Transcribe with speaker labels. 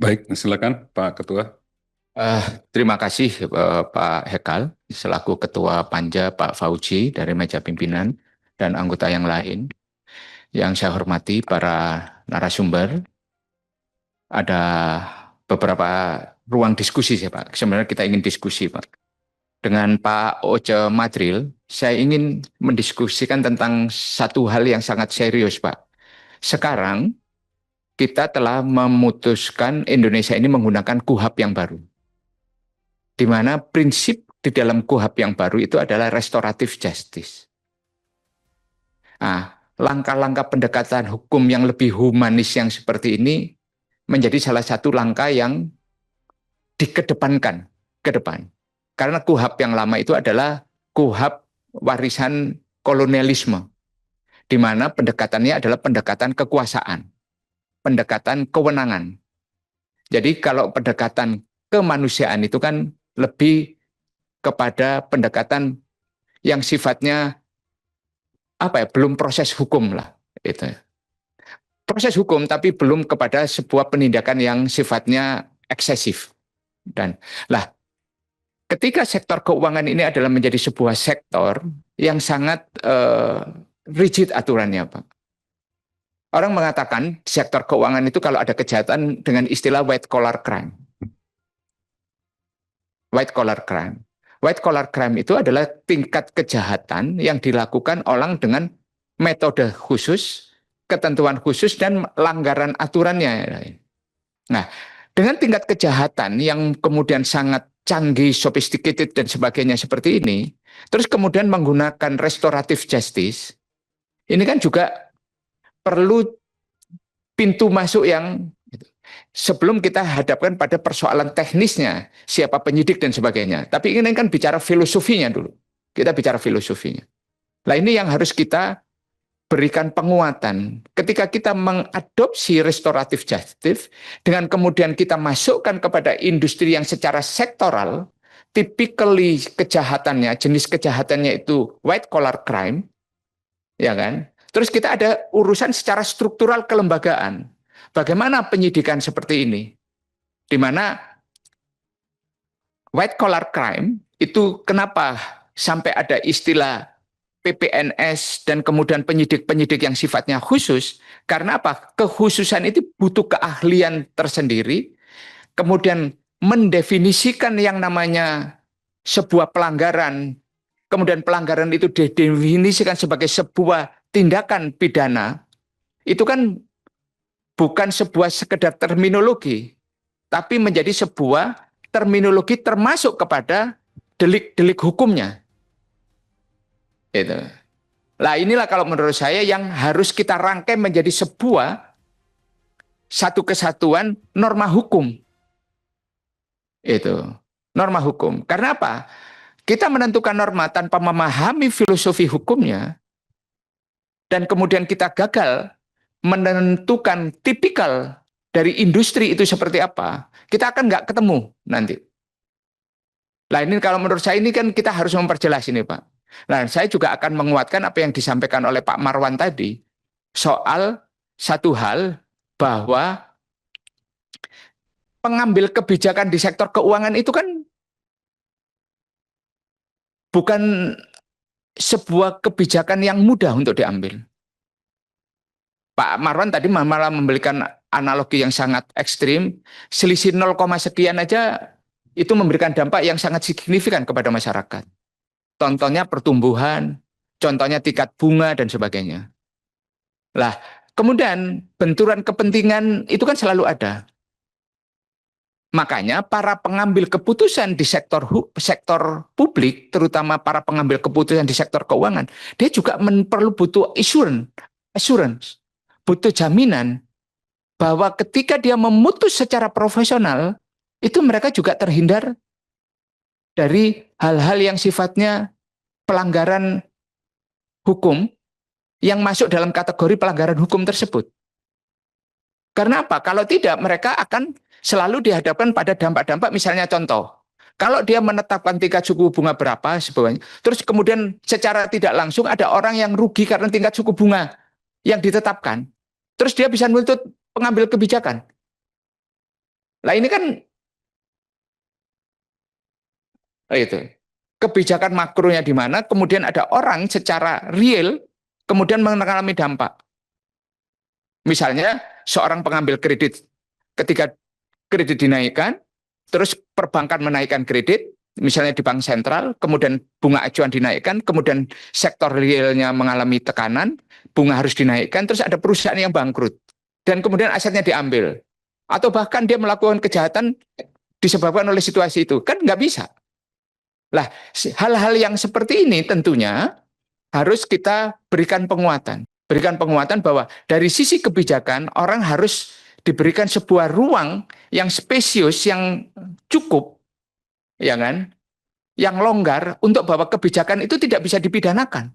Speaker 1: Baik, silakan Pak Ketua.
Speaker 2: Eh, Terima kasih Pak Hekal selaku Ketua Panja, Pak Fauji dari meja pimpinan dan anggota yang lain. Yang saya hormati para narasumber, ada beberapa ruang diskusi sih Pak. Sebenarnya kita ingin diskusi Pak. Dengan Pak Oce Madril, saya ingin mendiskusikan tentang satu hal yang sangat serius Pak. Sekarang kita telah memutuskan Indonesia ini menggunakan KUHP yang baru, di mana prinsip di dalam KUHP yang baru itu adalah restoratif justice. Nah, langkah-langkah pendekatan hukum yang lebih humanis yang seperti ini menjadi salah satu langkah yang dikedepankan ke depan. Karena KUHP yang lama itu adalah KUHP warisan kolonialisme, di mana pendekatannya adalah pendekatan kekuasaan, pendekatan kewenangan. Jadi kalau pendekatan kemanusiaan itu kan lebih kepada pendekatan yang sifatnya apa ya, belum proses hukum lah itu. Proses hukum tapi belum kepada sebuah penindakan yang sifatnya eksesif. Dan lah, ketika sektor keuangan ini adalah menjadi sebuah sektor yang sangat rigid aturannya, Pak. Orang mengatakan sektor keuangan itu kalau ada kejahatan dengan istilah white collar crime. White collar crime. White collar crime itu adalah tingkat kejahatan yang dilakukan orang dengan metode khusus, ketentuan khusus, dan pelanggaran aturannya. Nah, dengan tingkat kejahatan yang kemudian sangat canggih, sophisticated, dan sebagainya seperti ini, terus kemudian menggunakan restoratif justice, ini kan juga perlu pintu masuk yang sebelum kita hadapkan pada persoalan teknisnya, siapa penyidik dan sebagainya. Tapi ini kan bicara filosofinya dulu. Kita bicara filosofinya. Nah, ini yang harus kita berikan penguatan. Ketika kita mengadopsi restoratif justice, dengan kemudian kita masukkan kepada industri yang secara sektoral, typically kejahatannya, jenis kejahatannya itu white collar crime, ya kan? Terus kita ada urusan secara struktural kelembagaan. Bagaimana penyidikan seperti ini? Di mana white collar crime itu kenapa sampai ada istilah PPNS dan kemudian penyidik-penyidik yang sifatnya khusus, karena apa? Kekhususan itu butuh keahlian tersendiri, kemudian mendefinisikan yang namanya sebuah pelanggaran, kemudian pelanggaran itu didefinisikan sebagai sebuah tindakan pidana, itu kan bukan sebuah sekedar terminologi, tapi menjadi sebuah terminologi termasuk kepada delik-delik hukumnya. Itu. Nah, inilah kalau menurut saya yang harus kita rangkai menjadi sebuah satu kesatuan norma hukum. Itu. Norma hukum. Karena apa? Kita menentukan norma tanpa memahami filosofi hukumnya dan kemudian kita gagal menentukan tipikal dari industri itu seperti apa, kita akan nggak ketemu nanti. Nah, ini kalau menurut saya ini kan kita harus memperjelas ini, Pak. Nah, saya juga akan menguatkan apa yang disampaikan oleh Pak Marwan tadi soal satu hal bahwa pengambil kebijakan di sektor keuangan itu kan bukan sebuah kebijakan yang mudah untuk diambil. Pak Marwan tadi malah memberikan analogi yang sangat ekstrim, selisih 0, sekian aja itu memberikan dampak yang sangat signifikan kepada masyarakat. Contohnya pertumbuhan, contohnya tingkat bunga dan sebagainya. Lah, kemudian benturan kepentingan itu kan selalu ada. Makanya para pengambil keputusan di sektor publik, terutama para pengambil keputusan di sektor keuangan, dia juga perlu butuh assurance, butuh jaminan bahwa ketika dia memutus secara profesional, itu mereka juga terhindar dari hal-hal yang sifatnya pelanggaran hukum yang masuk dalam kategori pelanggaran hukum tersebut. Karena apa? Kalau tidak, mereka akan selalu dihadapkan pada dampak-dampak, misalnya contoh, kalau dia menetapkan tingkat suku bunga berapa, sebagainya, terus kemudian secara tidak langsung ada orang yang rugi karena tingkat suku bunga yang ditetapkan, terus dia bisa menuntut pengambil kebijakan. Lah ini kan itu kebijakan makronya di mana, kemudian ada orang secara real kemudian mengalami dampak. Misalnya seorang pengambil kredit, ketika kredit dinaikkan, terus perbankan menaikkan kredit, misalnya di bank sentral, kemudian bunga acuan dinaikkan, kemudian sektor realnya mengalami tekanan, bunga harus dinaikkan, terus ada perusahaan yang bangkrut, dan kemudian asetnya diambil. Atau bahkan dia melakukan kejahatan disebabkan oleh situasi itu. Kan nggak bisa. Lah, hal-hal yang seperti ini tentunya harus kita berikan penguatan. Berikan penguatan bahwa dari sisi kebijakan, orang harus diberikan sebuah ruang yang spesius, yang cukup, ya kan, yang longgar untuk bahwa kebijakan itu tidak bisa dipidanakan.